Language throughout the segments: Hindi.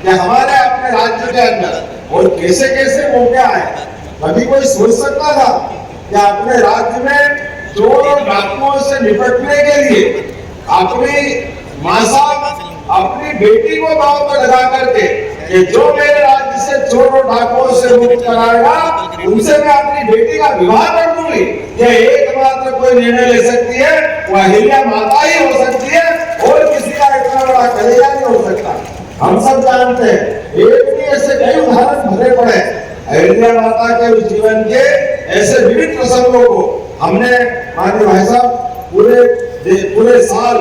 कि हमारे अपने राज्य के अंदर और कैसे कैसे मौके आए। कभी कोई सोच सकता था कि अपने राज्य में चोर और डाकुओं से निपटने के लिए अपनी मां साहब अपनी बेटी को दांव पर लगा करके कि जो मेरे राज्य से चोर और डाकुओं से मुक्त कराएगा उनसे मैं अपनी बेटी का विवाह कर दूंगी। यह एकमात्र कोई निर्णय ले सकती है वह अहिल्या माता ही हो सकती है और किसी का इतना बड़ा कलेजा नहीं हो सकता। हम सब जानते हैं एक भी ऐसे कई उदाहरण भरे पड़े अहिल्या माता के उस जीवन के ऐसे विविध प्रसंगों को हमने माननीय भाई साहब पूरे साल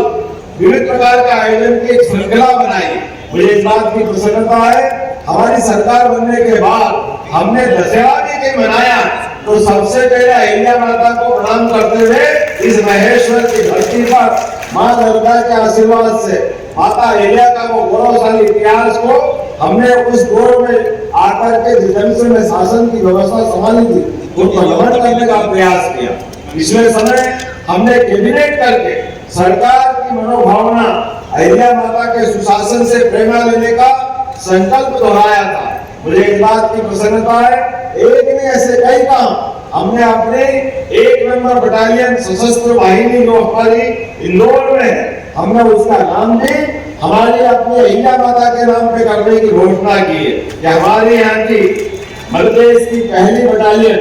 विविध प्रकार के आयोजन की एक श्रृंखला बनाई। मुझे इस बात की प्रसन्नता है हमारी सरकार बनने के बाद हमने दशहरा भी कहीं मनाया तो सबसे पहले अहिल्या माता को प्रणाम करते हुए इस महेश्वर की धरती पर मां दुर्गा के आशीर्वाद से माता अहिल्या का वो गौरवशाली इतिहास को हमने उस दौर में आकर के जिस ढंग से शासन की व्यवस्था संभाली थी उनको नमन करने का प्रयास किया। पिछले समय हमने कैबिनेट करके सरकार की मनोभावना अहिल्या माता के सुशासन से प्रेरणा लेने का संकल्प दोहराया था। मुझे इस बात की प्रसन्नता है एक नहीं ऐसे कई काम हमने अपने 1 नंबर बटालियन सशस्त्र वाहिनी जो हमारी इंदौर में है हमने उसका नाम भी हमारी अपनी अहिल्या माता के नाम पे करने की घोषणा की है कि हमारे यहाँ की मध्य प्रदेश की पहली बटालियन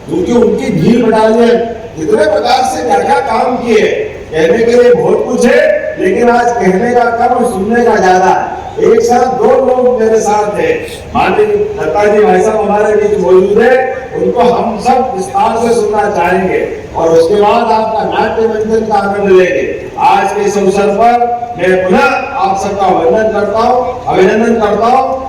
क्योंकि उनकी भील बटालियन कितने प्रकार से क्या क्या काम किए कहने के लिए बहुत कुछ है लेकिन आज कहने का कम और सुनने का ज्यादा है। एक साथ 2 लोग मेरे साथ थे माननीय दत्ता जी भाई साहब हमारे बीच मौजूद है उनको हम सब विस्तार से सुनना चाहेंगे और उसके बाद आपका नाट्य मंचन का आनंद लेंगे। आज के इस अवसर पर मैं पुनः आप सबका वंदन करता हूँ अभिनंदन करता हूँ